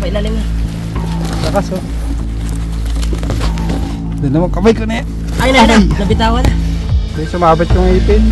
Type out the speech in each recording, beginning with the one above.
ilalim na. Lakas oh. Doon naman kamay ko na yan. Ay na, nabitawan na. Doon sumabit yung ipin.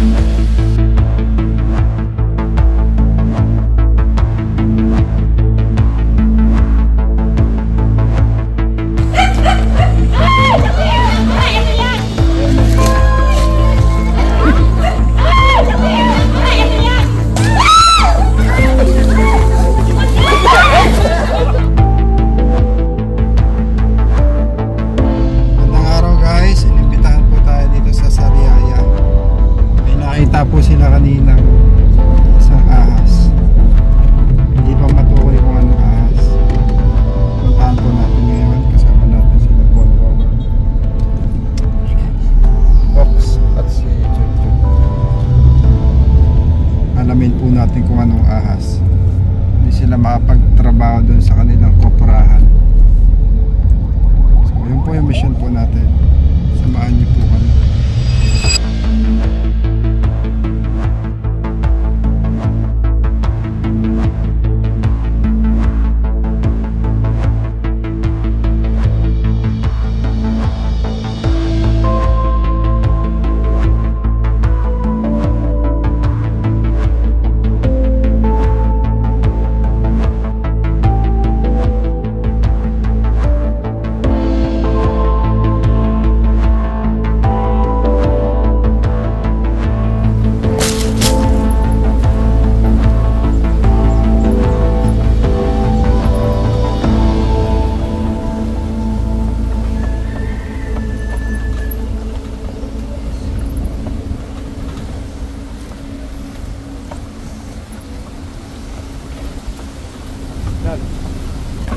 Po sila kaninang isang ahas. Hindi pa matukoy kung anong ahas. Puntahan po natin ngayon. Kasama natin sila Bonbon, Box at si Chuchu. Alamin po natin kung anong ahas. Hindi sila makapagtrabaho doon sa kanilang koprahan. So yun po yung mission po natin. Samahan niyo po kami.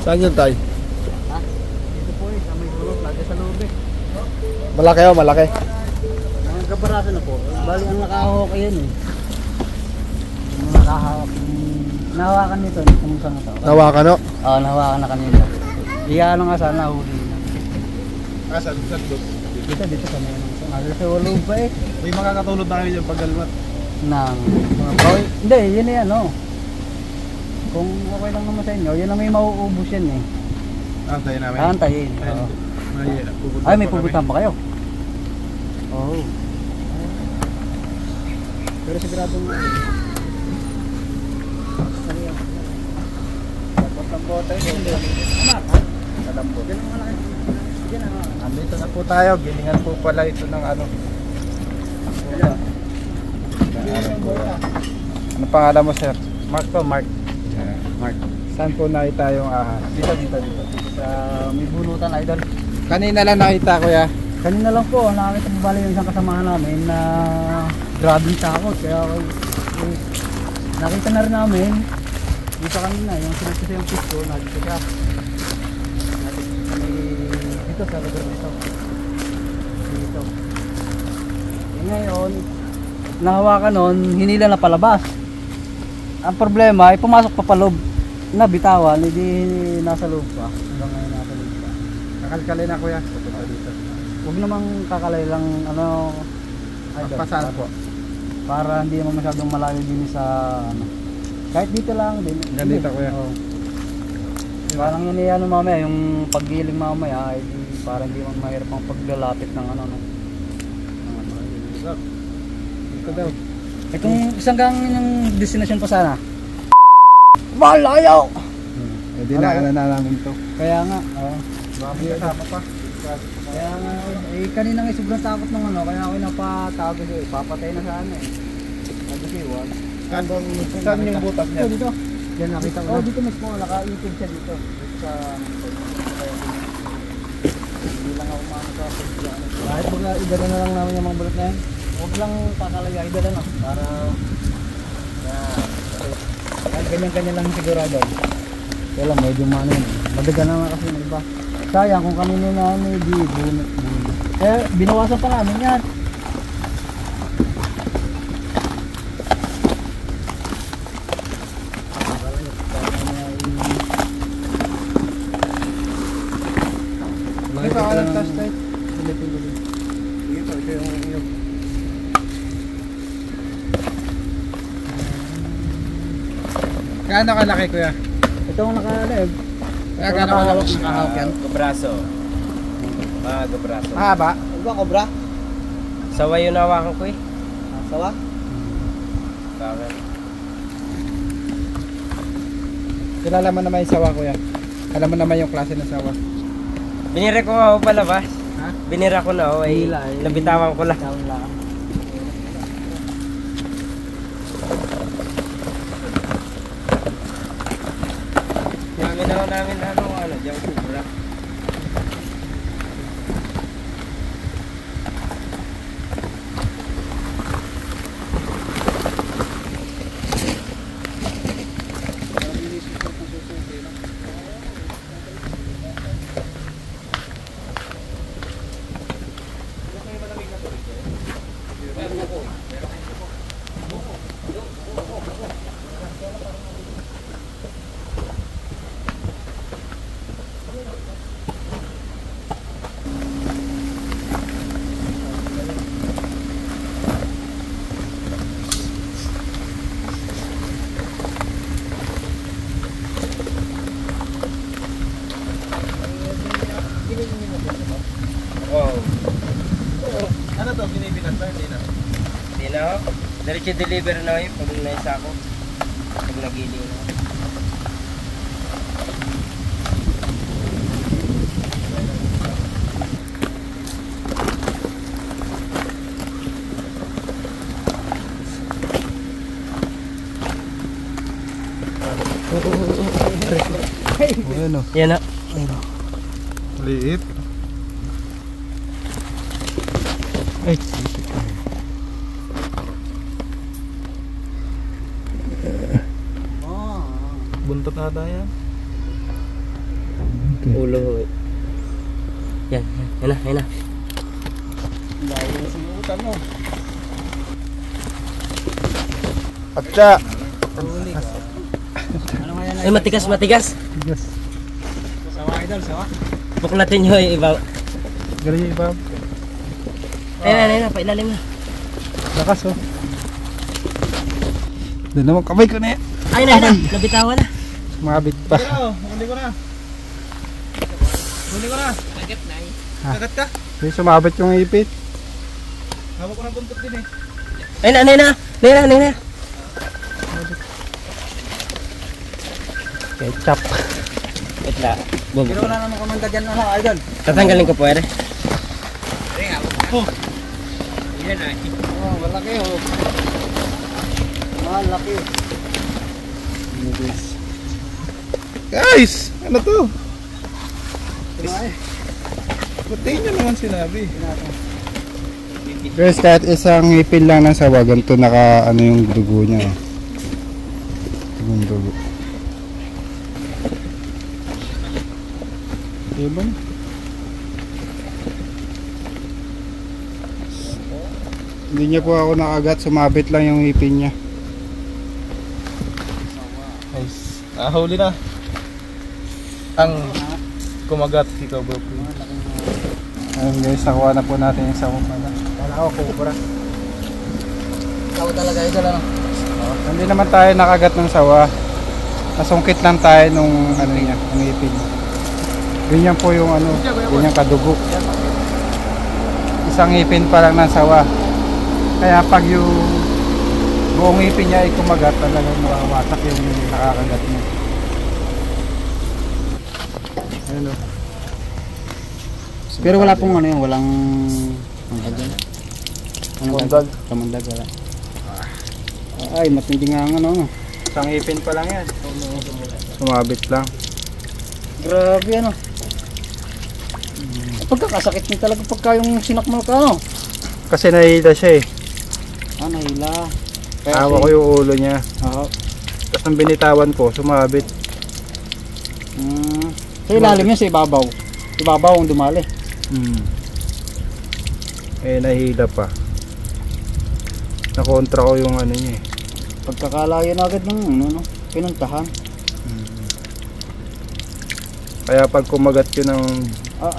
Saan yun tayo? Ha? Dito po sa may gulot, lagi sa loob eh. Malaki o malaki? Ang kabaraso na po. Bali ang nakahawak yun eh. Yung nakahawak. Nahawakan nito, kung saan na to. Nahawakan o? Oo, nahawakan na kanina. Ano nga sana, huli na. Saan? Saan doon? Dito sa may nasa sa loob ba eh. May makakatulog na kayo dyan paggalmat. Nang mga bawi. Hindi, yun eh ano. Kung okay lang naman sa inyo, yun ang may mauubos yan eh. Antayin namin? Antayin. Oo. Ay, may pupuntahan pa kayo? Oo. Oh. Pero sigurado nga. Dapat ang bota yun. Anak ha? Kalambot. Yan ang malaki. Yan ang malaki. Andito na po tayo. Gilingan po pala ito ng ano. Ano pangalan mo sir? Mark to, Mark. Mark. Saan po nakita yung ahas? Dito. Sa may bunutan, idol. Kanina lang nakita kuya. Kanina lang po, nakakita mo bali yung isang kasamahan namin na grabing takot. Kaya nakita na rin namin dito kanina, yung sunod kasi yung pisto, nandito siya. Dito sa lugar dito. Dito. E ngayon, nahawakan nun, hinila na palabas. Ang problema ay pumasok pa paloob na bitawan, hindi nasa loob pa. Hanggang ngayon nasa loob pa. Kakalkalay na kuya. Pupunta dito. Huwag namang kakalay lang ano. Pasaan po? Para hindi naman masyadong malayo din sa ano. Kahit dito lang din. Ganito kuya. Oh. Parang yun ano mamaya, yung paggiling mamaya ay parang hindi man mahirap ang paglalapit ng ano. Dito daw. Eh kung isang gang yung destination pa sana. Malayo! Eh di na namin to. Kaya nga, Marami kasama pa. kaya nga, eh kanina nga sobrang takot ng ano, kaya ako napatago siya, papatay na sana eh. Sabi siya, wag. Saan yung butas niya? Dito. Yan nakita ko. Oh, dito mismo, naka-itig siya dito. Dito sa hindi lang ako maano sa pagkakano. Kahit baga, idala na lang namin yung mga bulot na yan. Huwag lang kakalaya, idala na. Para, kahit ganyan-ganyan lang sigurado. Kaya lang, medyo maano yun. Madaga na nga kasi ng iba. Sayang kung kanino na ano, di bunot. Eh, binawasan pa namin yan. Ito ka ng touch light. Silipin ko din. Ito yung iyong. Gaano kalaki kuya? Ito ang naka-live. Kaya nakahawak yan. Gabraso. Gabraso. Mahaba. Ano ba, cobra? Sawa yung nawakan ko eh. Sawa? Bakit? Kilala mo naman yung sawa, kuya. Alam mo naman yung klase ng sawa. Binira ko nga ako palabas. Ha? Binira ko na ako ay nabitawan ko lang. Minaw namin ano, diyang kubra. Wow. Ano to? Binibinan ba? Hindi na. Hindi na ako. Diretso deliver na yun pag naisa ko. Pag nagiling na. Ano? Yan na. Liit. Ay, buntot ata yan. Ulo. Yan. Yan na. Yan na. Layo na sinuutan mo. Atsa! Ano nga yan? Ay, matigas. Yes. Sawa, idol, sawa. Buklatin nyo yung iba. Galing yung iba. Ayun na. Pailalim na. Lakas oh. Doon naman kamay ko na yan. Ay na. Nabitawan na. Mabit pa. Huli ko na. Kagat na eh. Kagat ka? Yung sumabit yung ipit. Hawak ko na buntot din eh. Ayun na. Ketchup. Wait na. Pero wala naman kumanda dyan ano, idol. Tatanggalin ko pwede. Oh. Yan ay. Oh, malaki oh. Malaki. Guys! Ano to? Ay. Buti nyo naman sinabi. Guys, kahit isang ngipin lang ng sawa, ganito naka ano yung dugo niya. Yung dugo. Diba? Hindi niya po ako nakagat, sumabit lang yung ngipin niya. Nice. Huli na. Ang kumagat ikaw bro. Ayun guys, nakuha na po natin yung sawa pala. Wala ako, kubra. Sawa talaga idol ano. Hindi naman tayo nakagat ng sawa. Nasungkit lang tayo nung ano niya, ang ngipin. Ganyan po yung ano, ganyan kadugo. Isang ngipin pa lang ng sawa. Kaya pag yung buong ngipin niya ay kumagat, talagang mawawasak yung nakakagat niya. Ayun o. Pero wala pong ano yun, walang kamundag wala. Ay, matindi nga ang ano. Isang ngipin pa lang yan. Sumabit lang. Grabe ano. Pagkakasakit niya talaga pagka yung sinakmal ka ano. Kasi nahihila siya eh. Ah, nahila. Hawa ko yung ulo niya. Oo. Tapos nang binitawan ko, sumabit. Sa ilalim niya, sa ibabaw. Ibabaw ang dumali. Eh, nahihila pa. Nakontra ko yung ano niya eh. Pagkakalayo na agad ng ano, pinuntahan. Kaya pag kumagat yun ng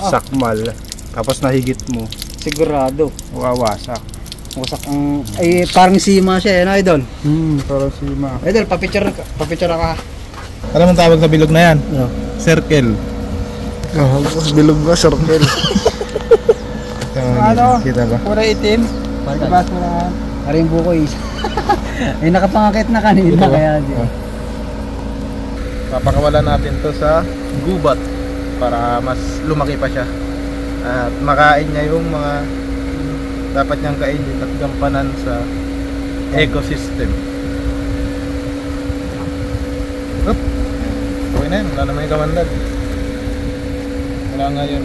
sakmal, tapos nahigit mo, Sigurado. wawasak. Wasak ang... Ay, parang sima siya, ano idol? Parang sima. Idol, papicture ka. Alam mo tawag sa bilog na yan? Ano? Circle. Oh, bilog na circle. Ano? Kita ba? Kulay itim. Pagkabas mo na. Aring buko is. Ay nakapangakit na kanina kaya di. Papakawalan natin to sa gubat para mas lumaki pa siya. At makain niya yung mga dapat niyang kainin at gampanan sa ecosystem. Up. Okay na yun, wala naman yung kamandag. Wala ngayon.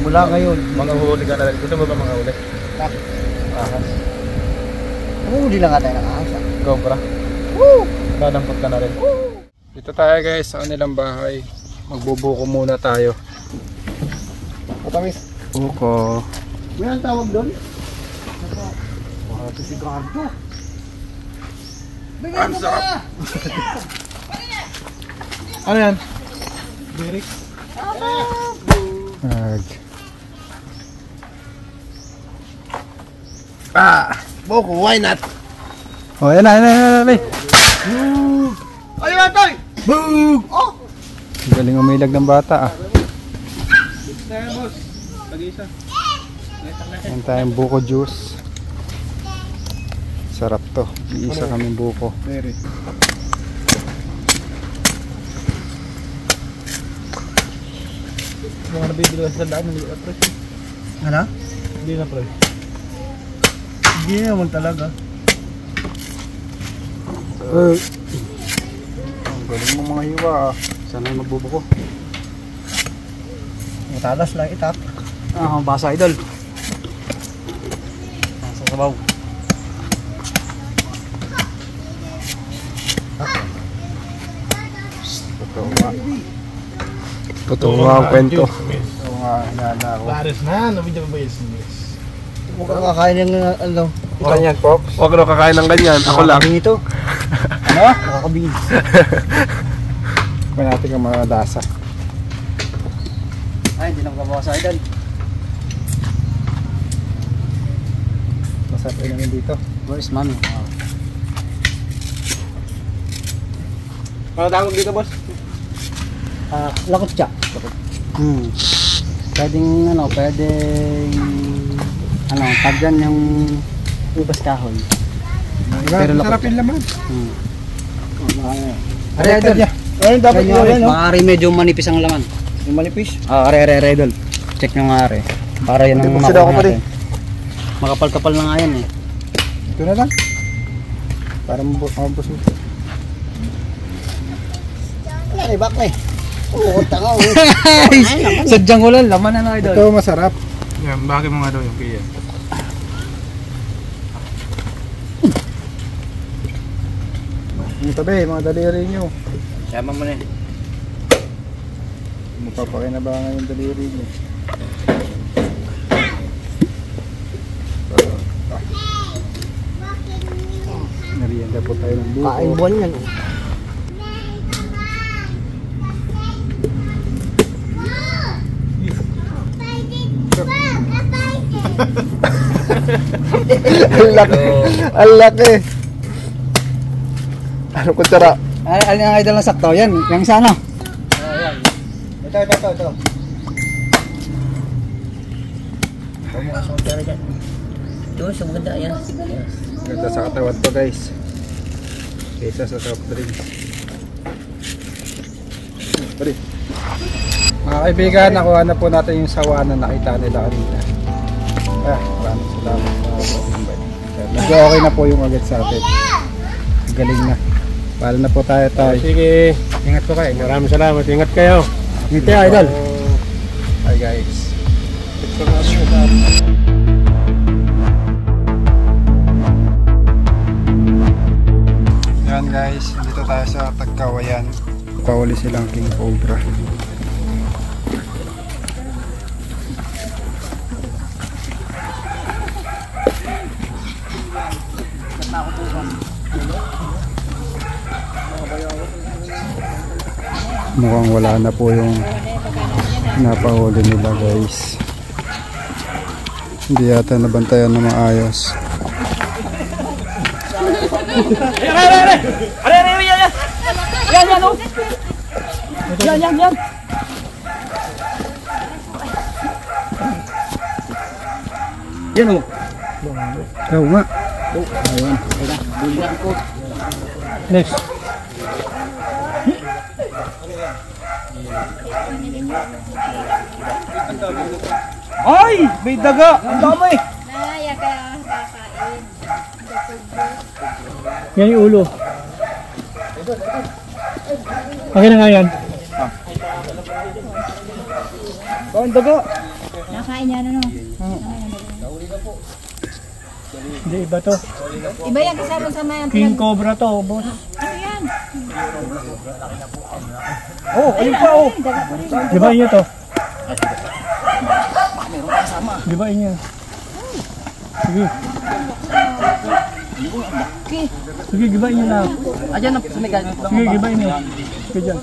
Mula ngayon. Mga huli ka na rin. Gusto mo ba mga huli? Ahas. Huli lang tayo ng ahas. Cobra. Woo! Dadampot ka na rin. Dito tayo guys sa kanilang bahay. Magbubuko muna tayo. Matamis. Buko. May ang tawag doon? Ito si Gardo. Bigyan mo na! Ano yan? Derek. Buko, why not? Oh, yan na. Ay, Toy! Boom! Oh! Galing umilag ng bata ah. Boss. Pag-isa. Yan tayong buko juice. Sarap to. Iisa kaming buko. Derek. Mga nabibili ka sa daan, hindi ka pre. Ano? Hindi na pre. Hindi naman talaga. Ang galing mo mga hiwa ah. Sana yung magbubuko. Matalas lang itak. Basa idol. Sa sabaw. Totoo nga. Totoo nga ang kwento. Oo nga, naalala ko. Baris na, nabidya pa ba yung sinis? Huwag kang kakain ng ano. Ganyan, Pops. Huwag na kakain ng ganyan, ako lang. Nakakabing ito. Ano? Nakakabing. Kaya natin ang mga dasa. Ay, hindi na magbabawas idol. Masarap rin namin dito. Where's mommy? Ano tawag dito, boss? Lakot siya. Pwedeng tag dyan yung ubas kahoy. Pero masarap yung laman. Are idol. Ayun, dapat Ganyan, yun, no? Maaari medyo manipis ang laman. Yung manipis. Are idol. Check nyo nga are. Para yan ang Hindi, makuha makuha ko pa rin. natin. Makapal-kapal na nga yan eh. Ito na lang. Para mabusog. Ay, bak na eh. Oo, tanga oh. Sadyang ko lang, laman na idol. Ito masarap. Yan, bakit mo nga daw yung kaya? Yung tabi, mga daliri nyo. Sama mo na eh. Magpapakinabangan yung daliri nyo. Narianda po tayo ng buko. Kain buwan yan. Ang laki. Ang laki. Ano kutsara? Alin ang idol na sakto? Yan, yung isa ano? Ito. Doon, sa maganda yan. Ganda sa katawan to guys. Kesa sa soft drinks. Pari. Mga kaibigan, nakuha na po natin yung sawa na nakita nila kanina. Maraming salamat sa invite. Medyo okay na po yung agad sa atin. Galing na. Pala na po tayo. Sige. Ingat po kayo. Maraming salamat. Ingat kayo. Dito idol. Hi guys. Yan guys, dito tayo sa Tagkawayan. Pauli silang King Cobra. Mukhang wala na po yung napahuli nila guys. Hindi yata nabantayan na maayos. Yan, oh. Yan. Yan o. Oo nga. Ayun. Ayun na. Bulisan ko. Next. Ay! May daga! Ang dami! Naya kaya kakain. Yan yung ulo. Okay na nga yan. Oh, ang daga! Nakain niya ano no? Hindi, iba to. Iba yan kasama sa mga King Cobra to, boss. Ano yan? Oh, ayun pa oh! Gibain niyo to. Gibain niyo. Sige. Sige, gibain niyo na. Ayan na sa may galit. Sige, gibain niyo. Sige dyan.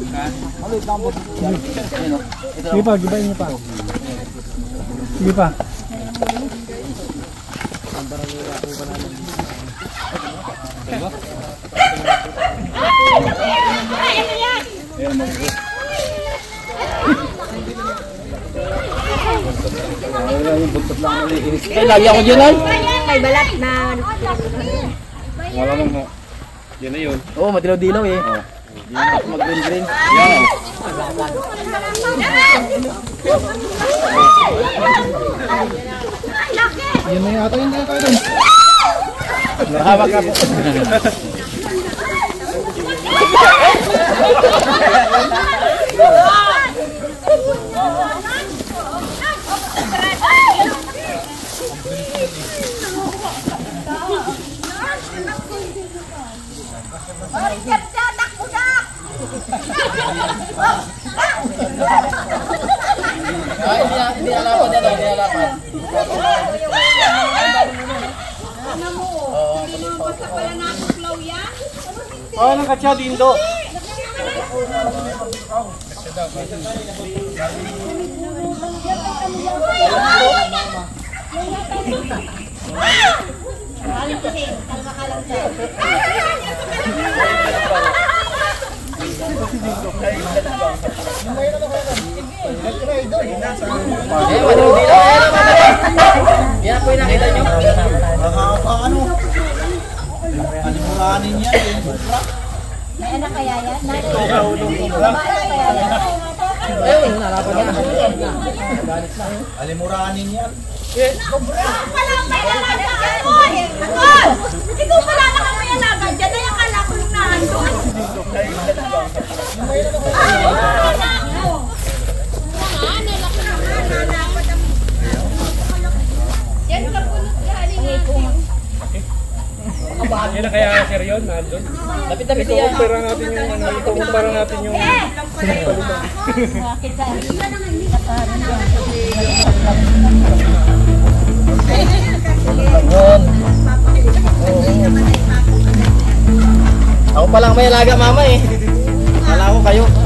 Sige pa, gibain niyo pa. Sige pa. Eh, lagi ako dyan ay! May balat na Wala mong ho. Yan na yun. Oo, madilaw-dilaw eh. Mag-green-green. Yan. Yan na yata yung tayo doon. Hawak ka po. Hindi alapan yan, hindi alapan. Oh, nang katsa dindo. Yan po yung nakita nyo. may anak kaya yan? Babae kaya yan? Ayun, nalapan niya. Alimuranin yan. Pala may alaga dyan mo! Angol! Hindi ko pala na may alaga dyan. Ay, akala ko yung naandun. Yan ka po galing Yan na kaya sir yun, nandun. Lapit-lapit yan. Kumpara natin yung ano, kumpara natin yung... Ako pa lang may alaga mama eh. Kala ko kayo.